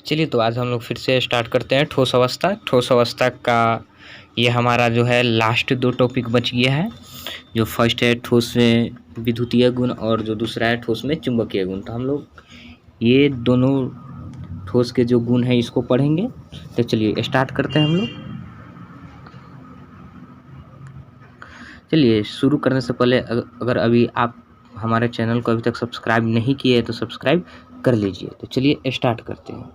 चलिए तो आज हम लोग फिर से स्टार्ट करते हैं ठोस अवस्था। ठोस अवस्था का ये हमारा जो है लास्ट 2 टॉपिक बच गया है। जो फर्स्ट है ठोस में विद्युतीय गुण और जो दूसरा है ठोस में चुंबकीय गुण। तो हम लोग ये दोनों ठोस के जो गुण हैं इसको पढ़ेंगे। तो चलिए स्टार्ट करते हैं हम लोग। चलिए शुरू करने से पहले अगर अभी आप हमारे चैनल को अभी तक सब्सक्राइब नहीं किए हैं तो सब्सक्राइब कर लीजिए। तो चलिए स्टार्ट करते हैं।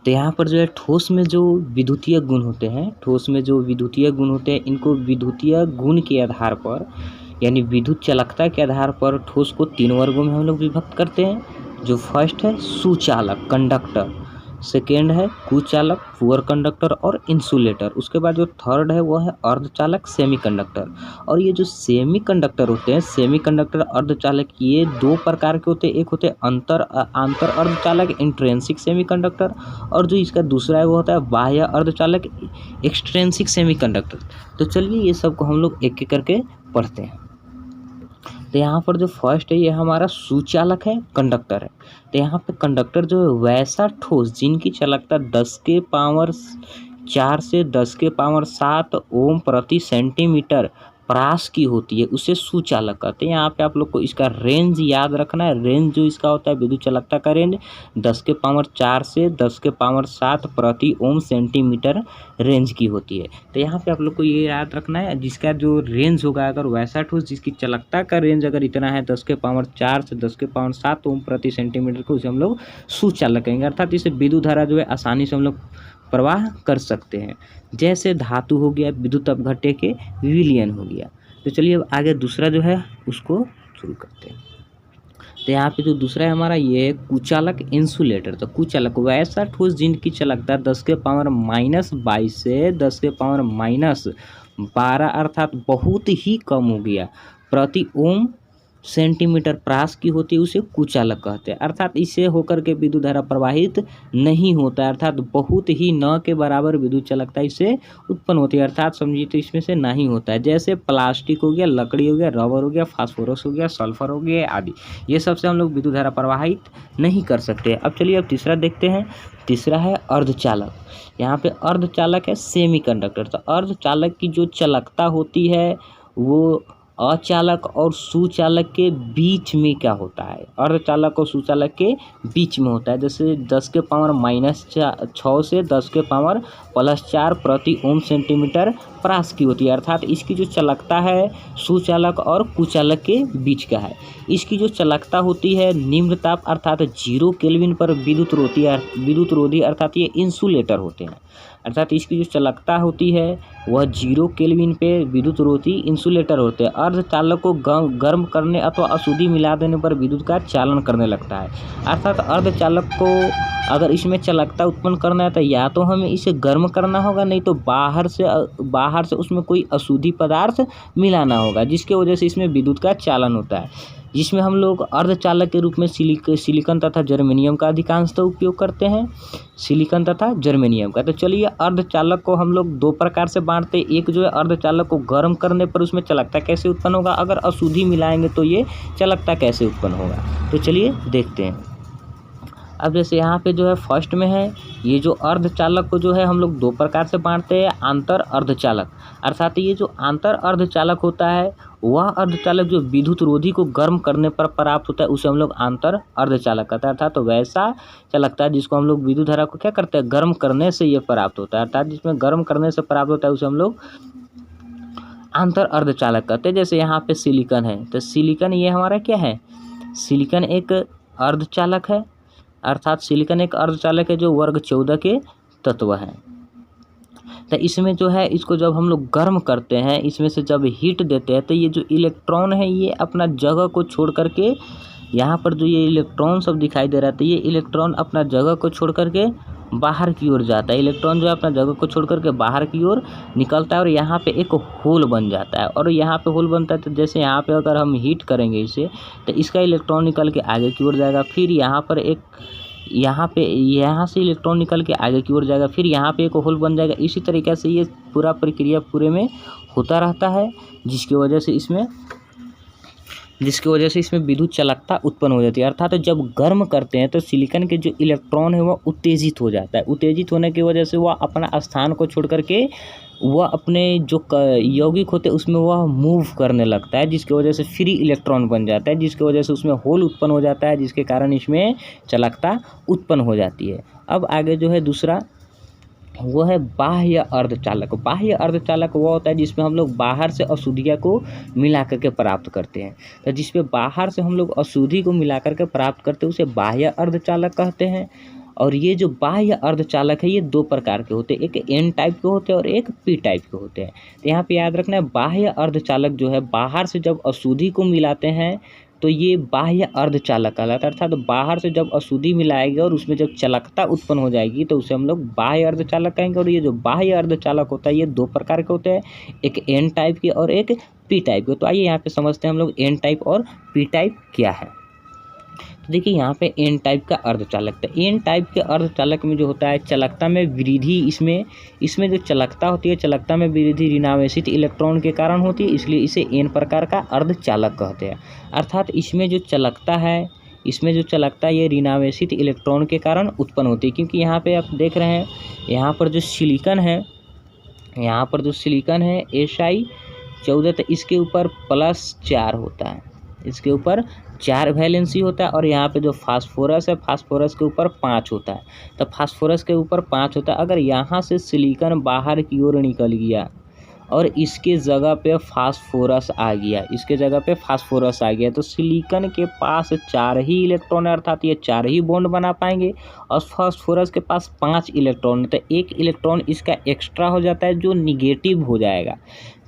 तो यहाँ पर जो है ठोस में जो विद्युतीय गुण होते हैं, इनको विद्युतीय गुण के आधार पर यानी विद्युत चालकता के आधार पर ठोस को 3 वर्गों में हम लोग विभक्त करते हैं। जो फर्स्ट है सुचालक कंडक्टर, सेकेंड है कुचालक पुअर कंडक्टर और इंसुलेटर। उसके बाद जो थर्ड है वो है अर्धचालक सेमीकंडक्टर। और ये जो सेमीकंडक्टर होते हैं, सेमीकंडक्टर अर्धचालक, ये 2 प्रकार के होते हैं। एक होते हैं आंतर अर्धचालक इंट्रिंसिक सेमीकंडक्टर, और जो इसका दूसरा है वो होता है बाह्य अर्धचालक एक्सट्रिंसिक सेमीकंडक्टर। तो चलिए ये सब को हम लोग एक एक करके पढ़ते हैं। तो यहाँ पर जो फर्स्ट है ये हमारा सुचालक है, कंडक्टर है। तो यहाँ पे कंडक्टर जो है वैसा ठोस जिनकी चालकता 10 के पावर 4 से 10 के पावर 7 ओम प्रति सेंटीमीटर प्रास की होती है, उसे सुचालक कहते हैं। यहाँ पे आप लोग को इसका रेंज याद रखना है। रेंज जो इसका होता है विद्युत चालकता का रेंज 10 के पावर 4 से 10 के पावर 7 प्रति ओम सेंटीमीटर रेंज की होती है। तो यहाँ पे आप लोग को ये याद रखना है, जिसका जो रेंज होगा अगर वैसा ठोस जिसकी चालकता का रेंज अगर इतना है 10 के पावर 4 से 10 के पावर 7 ओम प्रति सेंटीमीटर को, उसे हम लोग सुचालक कहेंगे। अर्थात इसे विद्युत धारा जो है आसानी से हम लोग प्रवाह कर सकते हैं। जैसे धातु हो गया, विद्युत अपघट्य के विलयन हो गया। तो चलिए अब आगे दूसरा जो है उसको शुरू करते हैं। तो यहाँ पे जो दूसरा है हमारा ये कुचालक इंसुलेटर। तो कुचालक वैसा ठोस जिनकी चालकता 10 के पावर -22 से 10 के पावर -12 अर्थात बहुत ही कम हो गया प्रति ओम सेंटीमीटर प्रास की होती है, उसे कुचालक कहते हैं। अर्थात इससे होकर के विद्युत धारा प्रवाहित नहीं होता है, अर्थात बहुत ही न के बराबर विद्युत चालकता इससे उत्पन्न होती है। अर्थात समझिए तो इसमें से नहीं होता है। जैसे प्लास्टिक हो गया, लकड़ी हो गया, रबर हो गया, फास्फोरस हो गया, सल्फर हो गया आदि, ये सबसे हम लोग विद्युत धारा प्रवाहित नहीं कर सकते। अब चलिए अब तीसरा देखते हैं। तीसरा है अर्धचालक। यहाँ पे अर्धचालक है सेमीकंडक्टर। तो अर्धचालक की जो चालकता होती है वो अचालक और सुचालक के बीच में क्या होता है, अर्धचालक और सुचालक के बीच में होता है। जैसे 10 के पावर -6 से 10 के पावर +4 प्रति ओम सेंटीमीटर प्रास की होती है। अर्थात इसकी जो चालकता है सुचालक और कुचालक के बीच का है। इसकी जो चालकता होती है निम्न ताप अर्थात 0 केल्विन पर विद्युत रोधी अर्थात ये इंसुलेटर होते हैं। अर्थात इसकी जो चालकता होती है वह 0 केल्विन पे विद्युत रोधी इंसुलेटर होते हैं। अर्धचालक को गर्म करने अथवा अशुद्धि मिला देने पर विद्युत का चालन करने लगता है। अर्थात अर्धचालक को अगर इसमें चालकता उत्पन्न करना है तो या तो हमें इसे गर्म करना होगा, नहीं तो बाहर से उसमें कोई अशुद्धि पदार्थ मिलाना होगा, जिसके वजह से इसमें विद्युत का चालन होता है। जिसमें हम लोग अर्धचालक के रूप में सिलिकॉन तथा जर्मेनियम का अधिकांशतः उपयोग करते हैं, सिलिकॉन तथा जर्मेनियम का। तो चलिए अर्धचालक को हम लोग 2 प्रकार से बांटते हैं। एक जो है अर्धचालक को गर्म करने पर उसमें चालकता कैसे उत्पन्न होगा, अगर अशुद्धि मिलाएंगे तो ये चालकता कैसे उत्पन्न होगा। तो चलिए देखते हैं। अब जैसे यहाँ पे जो है फर्स्ट में है ये जो अर्धचालक को जो है हम लोग 2 प्रकार से बांटते हैं, आंतर अर्धचालक। अर्थात ये जो आंतर अर्धचालक होता है वह अर्धचालक जो विद्युत रोधी को गर्म करने पर प्राप्त होता है उसे हम लोग आंतर अर्धचालक कहते हैं। अर्थात तो वैसा चालकता है जिसको हम लोग विद्युत धारा को क्या करते हैं, गर्म करने से ये प्राप्त होता है। अर्थात जिसमें गर्म करने से प्राप्त होता है उसे हम लोग आंतर अर्धचालक कहते हैं। जैसे यहाँ पे सिलिकॉन है, तो सिलिकॉन ये हमारा क्या है, सिलिकॉन एक अर्धचालक है। अर्थात सिलिकॉन एक अर्धचालक है जो वर्ग 14 के तत्व हैं। तो इसमें जो है इसको जब हम लोग गर्म करते हैं, इसमें से जब हीट देते हैं तो ये जो इलेक्ट्रॉन है ये अपना जगह को छोड़ करके, यहाँ पर जो ये इलेक्ट्रॉन सब दिखाई दे रहा है तो ये इलेक्ट्रॉन अपना जगह को छोड़ करके बाहर की ओर जाता है। इलेक्ट्रॉन जो है अपना जगह को छोड़ करके बाहर की ओर निकलता है और यहाँ पे एक होल बन जाता है। और यहाँ पे होल बनता है तो जैसे यहाँ पे अगर हम हीट करेंगे इसे तो इसका इलेक्ट्रॉन निकल के आगे की ओर जाएगा, फिर यहाँ से इलेक्ट्रॉन निकल के आगे की ओर जाएगा, फिर यहाँ पे एक होल बन जाएगा। इसी तरीके से ये पूरा प्रक्रिया पूरे में होता रहता है, जिसकी वजह से इसमें जिसकी वजह से इसमें विद्युत चालकता उत्पन्न हो जाती है। अर्थात जब गर्म करते हैं तो सिलिकॉन के जो इलेक्ट्रॉन है वह उत्तेजित हो जाता है। उत्तेजित होने की वजह से वह अपना स्थान को छोड़ करके वह अपने जो यौगिक होते हैं उसमें वह मूव करने लगता है, जिसकी वजह से फ्री इलेक्ट्रॉन बन जाता है, जिसकी वजह से उसमें होल उत्पन्न हो जाता है, जिसके कारण इसमें चालकता उत्पन्न हो जाती है। अब आगे जो है दूसरा वो है बाह्य अर्धचालक। बाह्य अर्धचालक वो होता है जिसमें हम लोग बाहर से अशुद्धियाँ को मिला करके प्राप्त करते हैं। तो जिसमें बाहर से हम लोग अशुद्धि को मिला करके प्राप्त करते हैं उसे बाह्य अर्धचालक कहते हैं। और ये जो बाह्य अर्धचालक है ये दो प्रकार के होते हैं, एक एन टाइप के होते हैं और एक पी टाइप के होते हैं। तो यहाँ पे याद रखना है बाह्य अर्धचालक जो है बाहर से जब अशुद्धि को मिलाते हैं तो ये बाह्य अर्धचालक कहलाता है। अर्थात बाहर से जब अशुद्धि मिलाएगी और उसमें जब चालकता उत्पन्न हो जाएगी तो उसे हम लोग बाह्य अर्धचालक कहेंगे। और ये जो बाह्य अर्धचालक होता है ये दो प्रकार के होते हैं, एक एन टाइप के और एक पी टाइप के। तो आइए यहाँ पे समझते हैं हम लोग एन टाइप और पी टाइप क्या है। तो देखिए यहाँ पे एन टाइप का अर्धचालक था। एन टाइप के अर्धचालक में जो होता है चालकता में वृद्धि, इसमें जो चालकता होती है चालकता में वृद्धि ऋणावेशित इलेक्ट्रॉन के कारण होती है, इसलिए इसे एन प्रकार का अर्धचालक कहते हैं। अर्थात इसमें जो चालकता है ये ऋणावेशित इलेक्ट्रॉन के कारण उत्पन्न होती है। क्योंकि यहाँ पे आप देख रहे हैं यहाँ पर जो सिलिकॉन है Si14 तो इसके ऊपर +4 होता है, इसके ऊपर 4 वैलेंसी होता है। और यहाँ पे जो फास्फोरस है फास्फोरस के ऊपर 5 होता है। तो फास्फोरस के ऊपर 5 होता है। अगर यहाँ से सिलिकॉन बाहर की ओर निकल गया और इसके जगह पे फास्फोरस आ गया तो सिलिकॉन के पास 4 ही इलेक्ट्रॉन है, अर्थात ये 4 ही बॉन्ड बना पाएंगे। और फास्फोरस के पास 5 इलेक्ट्रॉन है, तो एक इलेक्ट्रॉन इसका एक्स्ट्रा हो जाता है जो निगेटिव हो जाएगा।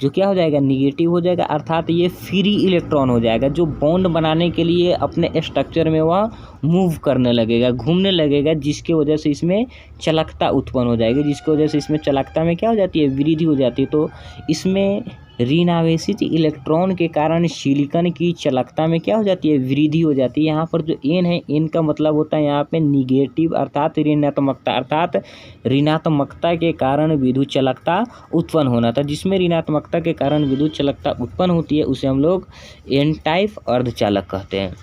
निगेटिव हो जाएगा अर्थात ये फ्री इलेक्ट्रॉन हो जाएगा, जो बॉन्ड बनाने के लिए अपने स्ट्रक्चर में वह मूव करने लगेगा, घूमने लगेगा, जिसकी वजह से इसमें चालकता उत्पन्न हो जाएगी, जिसकी वजह से इसमें चालकता में क्या हो जाती है, वृद्धि हो जाती है। तो इसमें ऋणावेशित इलेक्ट्रॉन के कारण सिलिकॉन की चालकता में क्या हो जाती है, वृद्धि हो जाती है। यहाँ पर जो एन है, एन का मतलब होता है यहाँ पे निगेटिव अर्थात ऋणात्मकता, अर्थात ऋणात्मकता के कारण विद्युत चालकता उत्पन्न होना था। जिसमें ऋणात्मकता के कारण विद्युत चालकता उत्पन्न होती है उसे हम लोग एन टाइप अर्धचालक कहते हैं।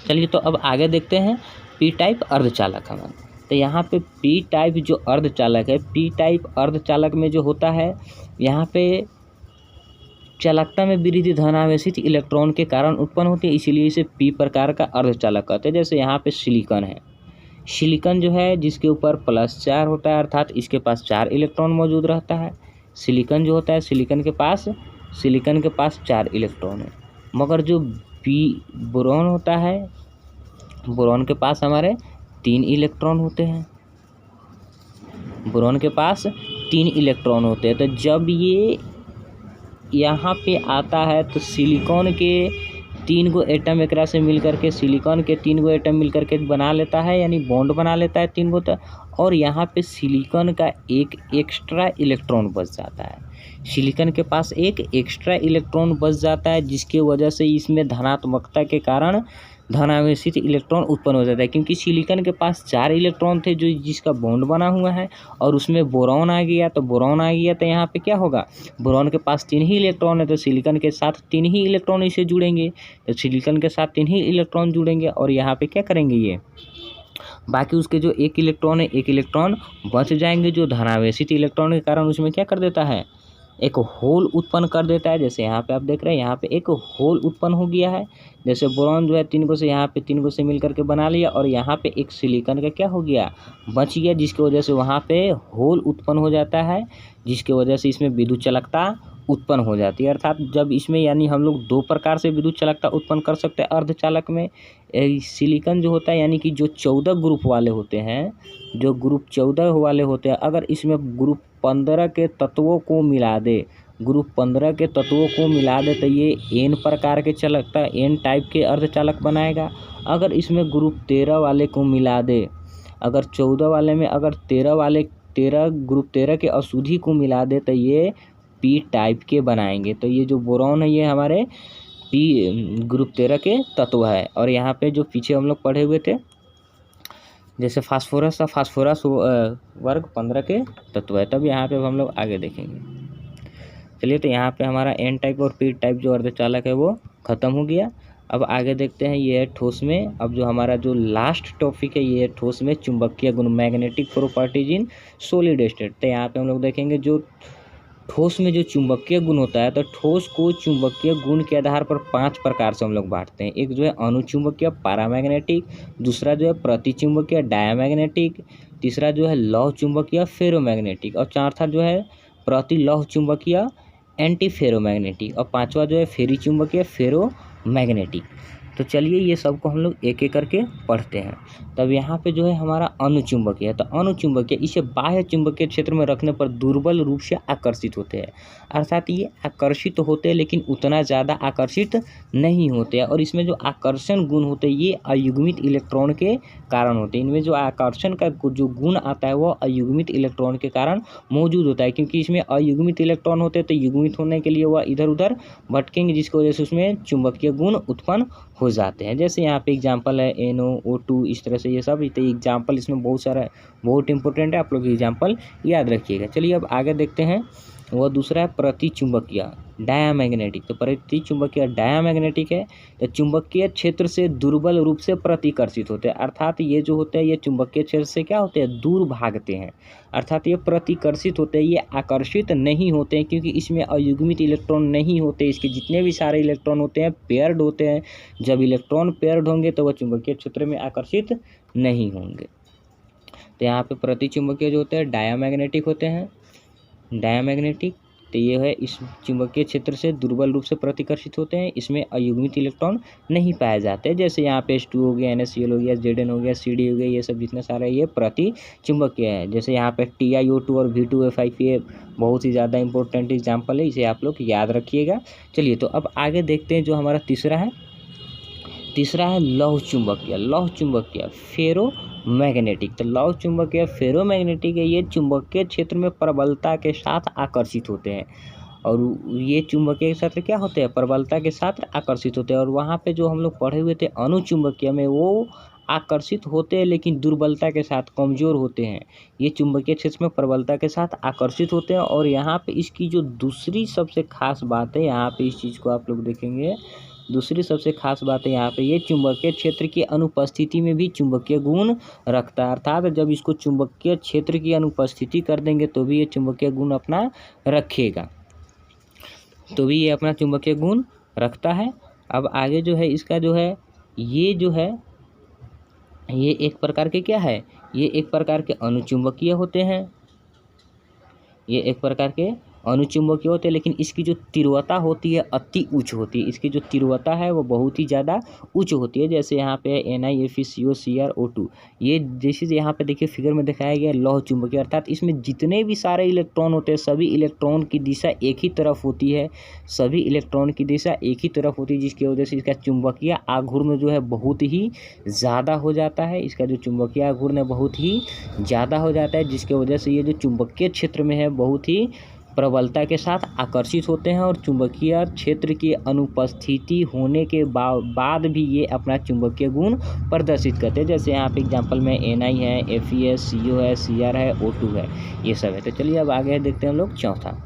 चलिए तो अब आगे देखते हैं पी टाइप अर्धचालक हमारा। तो यहाँ पे पी टाइप जो अर्धचालक है, पी टाइप अर्धचालक में जो होता है यहाँ पे चालकता में वृद्धि धनावेशित इलेक्ट्रॉन के कारण उत्पन्न होती है, इसीलिए इसे पी प्रकार का अर्धचालक कहते हैं। जैसे यहाँ पे सिलिकॉन है, सिलिकॉन जो है जिसके ऊपर +4 होता है, अर्थात इसके पास 4 इलेक्ट्रॉन मौजूद रहता है। सिलिकॉन जो होता है सिलिकॉन के पास 4 इलेक्ट्रॉन है। मगर जो बोरॉन होता है, बोरॉन के पास हमारे 3 इलेक्ट्रॉन होते हैं। बोरॉन के पास 3 इलेक्ट्रॉन होते हैं। तो जब ये यहाँ पे आता है तो सिलिकॉन के 3 गो एटम एकरा से मिल करके सिलिकॉन के 3 गो एटम मिल करके बना लेता है, यानी बॉन्ड बना लेता है 3 गो। और यहाँ पे सिलिकॉन का एक एक्स्ट्रा इलेक्ट्रॉन बच जाता है, सिलिकॉन के पास एक एक्स्ट्रा इलेक्ट्रॉन बच जाता है, जिसकी वजह से इसमें धनात्मकता के कारण धनावेशित इलेक्ट्रॉन उत्पन्न हो जाता है। क्योंकि सिलिकॉन के पास 4 इलेक्ट्रॉन थे जो जिसका बॉन्ड बना हुआ है, और उसमें बोरॉन आ गया तो यहाँ पे क्या होगा, बोरॉन के पास 3 ही इलेक्ट्रॉन है तो सिलिकॉन के साथ 3 ही इलेक्ट्रॉन इसे जुड़ेंगे, तो सिलिकॉन के साथ 3 ही इलेक्ट्रॉन जुड़ेंगे और यहाँ पे क्या करेंगे, ये बाकी उसके जो 1 इलेक्ट्रॉन है 1 इलेक्ट्रॉन बच जाएंगे, जो धनावेशित इलेक्ट्रॉन के कारण उसमें क्या कर देता है, एक होल उत्पन्न कर देता है। जैसे यहाँ पे आप देख रहे हैं यहाँ पे एक होल उत्पन्न हो गया है। जैसे बोरॉन जो है 3 गो से यहाँ पे 3 गो से मिल करके बना लिया, और यहाँ पे एक सिलिकॉन का क्या हो गया, बच गया, जिसकी वजह से वहाँ पे होल उत्पन्न हो जाता है, जिसकी वजह से इसमें विद्युत चालकता उत्पन्न हो जाती है। अर्थात जब इसमें यानी हम लोग 2 प्रकार से विद्युत चालकता उत्पन्न कर सकते हैं अर्धचालक में। सिलिकॉन जो होता है यानी कि जो 14 ग्रुप वाले होते हैं, जो ग्रुप 14 वाले होते हैं, अगर इसमें ग्रुप 15 के तत्वों को मिला दे, तो ये एन प्रकार के चालकता, एन टाइप के अर्धचालक बनाएगा। अगर इसमें ग्रुप 13 वाले को मिला दे, अगर 14 वाले में अगर 13 ग्रुप 13 के अशुद्धि को मिला दे तो ये पी टाइप के बनाएंगे। तो ये जो बोरॉन है ये हमारे पी ग्रुप 13 के तत्व है। और यहाँ पे जो पीछे हम लोग पढ़े हुए थे जैसे फास्फोरस था, फास्फोरस वर्ग 15 के तत्व है। तब यहाँ पे हम लोग आगे देखेंगे। चलिए तो यहाँ पे हमारा एन टाइप और पी टाइप जो अर्धचालक है वो ख़त्म हो गया। अब आगे देखते हैं, ये है ठोस में। अब जो हमारा जो लास्ट टॉपिक है ये है ठोस में चुंबकीय गुण, magnetic properties in solid state. तो यहाँ पे हम लोग देखेंगे जो ठोस में जो चुंबकीय गुण होता है, तो ठोस को चुंबकीय गुण के आधार पर 5 प्रकार से हम लोग बांटते हैं। एक जो है अनुचुंबकीय पैरामैग्नेटिक, दूसरा जो है प्रतिचुंबकीय डायामैग्नेटिक, तीसरा जो है लौह चुंबकीय फेरोमैग्नेटिक, और चौथा जो है प्रतिलौह चुंबकीय एंटी फेरोमैग्नेटिक, और पांचवा जो है फेरी चुंबकीय फेरोमैग्नेटिक। तो चलिए ये सबको हम लोग एक एक करके पढ़ते हैं। तब यहाँ पे जो है हमारा अनुचुंबकीय है, तो अनुचुंबकीय इसे बाह्य चुंबकीय क्षेत्र में रखने पर दुर्बल रूप से आकर्षित होते हैं। अर्थात ये आकर्षित होते हैं लेकिन उतना ज़्यादा आकर्षित नहीं होते हैं, और इसमें जो आकर्षण गुण होते हैं ये अयुग्मित इलेक्ट्रॉन के कारण होते हैं। इनमें जो आकर्षण का जो गुण आता है वो अयुग्मित इलेक्ट्रॉन के कारण मौजूद होता है, क्योंकि इसमें अयुग्मित इलेक्ट्रॉन होते हैं तो युग्मित होने के लिए वह इधर उधर भटकेंगे, जिसकी वजह से उसमें चुंबकीय गुण उत्पन्न हो जाते हैं। जैसे यहाँ पे एग्जांपल है NO2, इस तरह से ये सब। तो एग्जांपल इसमें बहुत सारा बहुत इंपॉर्टेंट है, आप लोग एग्जांपल याद रखिएगा। चलिए अब आगे देखते हैं, वह दूसरा है प्रतिचुंबकीय डायामैग्नेटिक। तो प्रतिचुंबकीय डायामैग्नेटिक है तो चुंबकीय क्षेत्र से दुर्बल रूप से प्रतिकर्षित होते हैं। अर्थात ये जो होते हैं ये चुंबकीय क्षेत्र से क्या होते हैं, दूर भागते हैं। अर्थात ये प्रतिकर्षित होते हैं, ये आकर्षित नहीं होते हैं, क्योंकि इसमें अयुग्मित इलेक्ट्रॉन नहीं होते। इसके जितने भी सारे इलेक्ट्रॉन होते हैं पेयर्ड होते हैं। जब इलेक्ट्रॉन पेयर्ड होंगे तो वह चुंबकीय क्षेत्र में आकर्षित नहीं होंगे। तो यहाँ पे प्रतिचुंबकीय जो होते हैं डायामैग्नेटिक होते हैं। डायामैग्नेटिक तो ये है इस चुंबकीय क्षेत्र से दुर्बल रूप से प्रतिकर्षित होते हैं। इसमें अयुग्मित इलेक्ट्रॉन नहीं पाए जाते। जैसे यहाँ पे H2 हो गया, NaCl हो गया, Zn हो गया, Cd हो गया, ये सब जितने सारे ये प्रतिचुंबकीय है। जैसे यहाँ पे TiO2 और V2F5 ये बहुत ही ज़्यादा इंपॉर्टेंट एग्जाम्पल है, इसे आप लोग याद रखिएगा। चलिए तो अब आगे देखते हैं, जो हमारा तीसरा है लौह चुंबकीय। लौह चुंबकीय फेरोमैग्नेटिक। तो लौह चुंबकीय फेरोमैग्नेटिक है, ये चुंबकीय क्षेत्र में प्रबलता के साथ आकर्षित होते हैं। और ये चुंबकीय क्षेत्र क्या होते हैं, प्रबलता के साथ आकर्षित होते हैं। और वहाँ पे जो हम लोग पढ़े हुए थे अनुचुंबकीय में, वो आकर्षित होते हैं लेकिन दुर्बलता के साथ, कमज़ोर होते हैं। ये चुंबकीय क्षेत्र में प्रबलता के साथ आकर्षित होते हैं। और यहाँ पे इसकी जो दूसरी सबसे खास बात है, यहाँ पे इस चीज़ को आप लोग देखेंगे, दूसरी सबसे खास बात है यहाँ पे ये चुंबकीय क्षेत्र की अनुपस्थिति में भी चुंबकीय गुण रखता है। अर्थात जब इसको चुंबकीय क्षेत्र की अनुपस्थिति कर देंगे तो भी ये चुंबकीय गुण अपना रखेगा, तो भी ये अपना चुंबकीय गुण रखता है। अब आगे जो है इसका जो है ये जो है ये एक प्रकार के क्या है, ये एक प्रकार के अनुचुंबकीय होते हैं। ये एक प्रकार के अनुचुंबकीय होते हैं, लेकिन इसकी जो तीव्रता होती है अति उच्च होती है। इसकी जो तीव्रता है वो बहुत ही ज़्यादा उच्च होती है। जैसे यहाँ पे NiFeCO CrO2, ये जैसे यहाँ पे देखिए फिगर में दिखाया गया लौह चुंबकीय। अर्थात इसमें जितने भी सारे इलेक्ट्रॉन होते हैं सभी इलेक्ट्रॉन की दिशा एक ही तरफ होती है। सभी इलेक्ट्रॉन की दिशा एक ही तरफ होती है, जिसकी वजह से इसका चुंबकीय आघूर्ण जो है बहुत ही ज़्यादा हो जाता है। इसका जो चुंबकीय आघूर्ण है बहुत ही ज़्यादा हो जाता है, जिसकी वजह से ये जो चुंबकीय क्षेत्र में है बहुत ही प्रबलता के साथ आकर्षित होते हैं। और चुंबकीय क्षेत्र की अनुपस्थिति होने के बाद भी ये अपना चुंबकीय गुण प्रदर्शित करते हैं। जैसे यहाँ पे एग्जांपल में Ni है, Fe है, CO है, Cr है, O2 है, ये सब है। तो चलिए अब आगे देखते हैं हम लोग चौथा।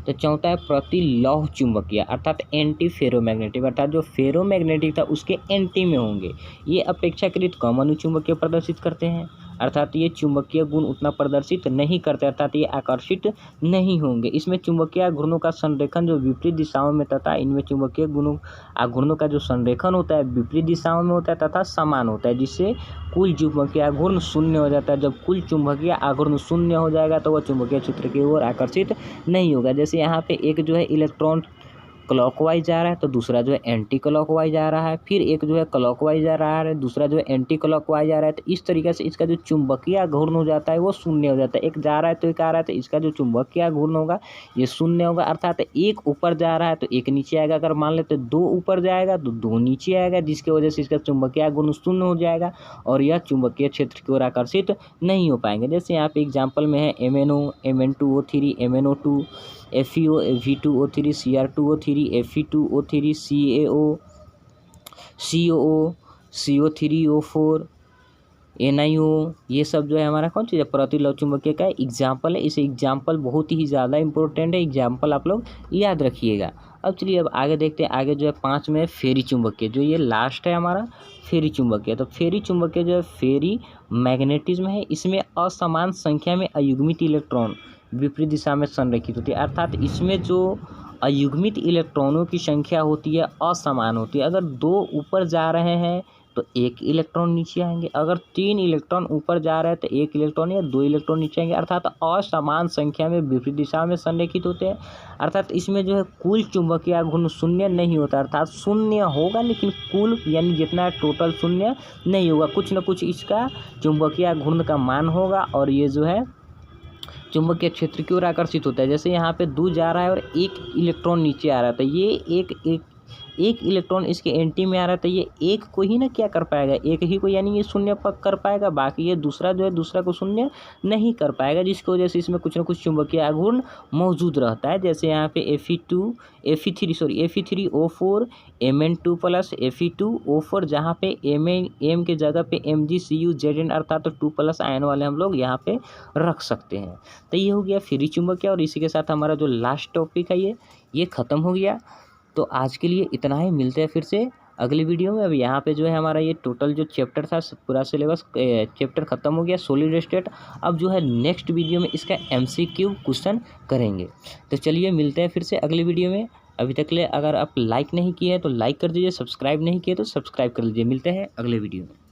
तो चौथा है प्रतिलौह चुंबकीय, अर्थात एंटी फेरोमैग्नेटिक। अर्थात जो फेरोमैग्नेटिक था उसके एंटी में होंगे। ये अपेक्षाकृत कम अनुचुंबकीय प्रदर्शित करते हैं। अर्थात ये चुंबकीय गुण उतना प्रदर्शित नहीं करते, अर्थात ये आकर्षित नहीं होंगे। इसमें चुंबकीय आघूर्णों का संरेखन जो विपरीत दिशाओं में तथा इनमें चुंबकीय गुणों आघूर्णों का जो संरेखन होता है विपरीत दिशाओं में होता है तथा समान होता है, जिससे कुल चुंबकीय आघूर्ण शून्य हो जाता है। जब कुल चुंबकीय आघूर्ण शून्य हो जाएगा तो वह चुंबकीय क्षेत्र की ओर आकर्षित नहीं होगा। जैसे यहाँ पे एक जो है इलेक्ट्रॉन क्लॉकवाइज जा रहा है तो दूसरा जो है एंटी क्लॉकवाइज जा रहा है, फिर एक जो है क्लॉकवाइज जा रहा है, दूसरा जो है एंटी क्लॉकवाइज जा रहा है। तो इस तरीके से इसका जो चुंबकीय आघूर्ण हो जाता है वो शून्य हो जाता है। एक जा रहा है तो एक आ रहा है, तो इसका जो चुंबकीय आघूर्ण होगा ये शून्य होगा। अर्थात एक ऊपर जा रहा है तो एक नीचे आएगा। अगर मान लेते दो ऊपर जाएगा तो दो नीचे आएगा, जिसकी वजह से इसका चुंबकीय आघूर्ण शून्य हो जाएगा और यह चुंबकीय क्षेत्र की ओर आकर्षित नहीं हो पाएंगे। जैसे यहाँ पे एग्जाम्पल में है MnO, Mn2O3, MnO2, FeO, V2O3, Cr2O3, Fe2O3, CaO, COO, CO3O4, NiO, ये सब जो है हमारा कौन चीज़ है, प्रतिलव चुंबकीय का एग्जाम्पल है। इस एग्जाम्पल बहुत ही ज़्यादा इंपॉर्टेंट है, एग्जाम्पल आप लोग याद रखिएगा। अब चलिए अब आगे देखते हैं। आगे जो है 5 में फेरी चुंबकीय, जो ये लास्ट है हमारा फेरी चुंबकीय। तो फेरी चुंबकीय जो है फेरी मैग्नेटिज्म है, इसमें असमान संख्या में अयुग्मित इलेक्ट्रॉन विपरीत दिशा में संरेखित होती है। अर्थात इसमें जो अयुग्मित इलेक्ट्रॉनों की संख्या होती है असमान होती है। अगर 2 ऊपर जा रहे हैं तो 1 इलेक्ट्रॉन नीचे आएंगे, अगर 3 इलेक्ट्रॉन ऊपर जा रहे हैं तो 1 इलेक्ट्रॉन या 2 इलेक्ट्रॉन नीचे आएंगे। अर्थात असमान संख्या में विपरीत दिशा में संरेखित होते हैं। अर्थात इसमें जो है कुल चुंबकीय आघूर्ण शून्य नहीं होता, अर्थात शून्य होगा लेकिन कुल यानी जितना टोटल शून्य नहीं होगा, कुछ न कुछ इसका चुंबकीय आघूर्ण का मान होगा और ये जो है चुंबकीय क्षेत्र की ओर आकर्षित होता है। जैसे यहाँ पे 2 जा रहा है और 1 इलेक्ट्रॉन नीचे आ रहा था, ये एक इलेक्ट्रॉन इसके एंटी में आ रहा था, ये एक को ही ना क्या कर पाएगा, एक ही को, यानी ये शून्य पक कर पाएगा, बाकी ये दूसरा जो है दूसरा को शून्य नहीं कर पाएगा, जिसकी वजह से इसमें कुछ न कुछ चुंबकीय आघूर्ण मौजूद रहता है। जैसे यहाँ पे Fe3O4 Mn2 प्लस Fe2O4, जहाँ पे M के जगह पे MgCuZn अर्थात 2 प्लस आयन वाले हम लोग यहाँ पे रख सकते हैं। तो ये हो गया फ्री चुंबकीय, और इसी के साथ हमारा जो लास्ट टॉपिक है ये ख़त्म हो गया। तो आज के लिए इतना ही, मिलते हैं फिर से अगली वीडियो में। अब यहाँ पे जो है हमारा ये टोटल जो चैप्टर था पूरा सिलेबस चैप्टर ख़त्म हो गया, सॉलिड स्टेट। अब जो है नेक्स्ट वीडियो में इसका MCQ क्वेश्चन करेंगे। तो चलिए मिलते हैं फिर से अगली वीडियो में। अभी तक ले अगर आप लाइक नहीं किए हैं तो लाइक कर दीजिए, सब्सक्राइब नहीं किए तो सब्सक्राइब कर लीजिए। मिलते हैं अगले वीडियो में।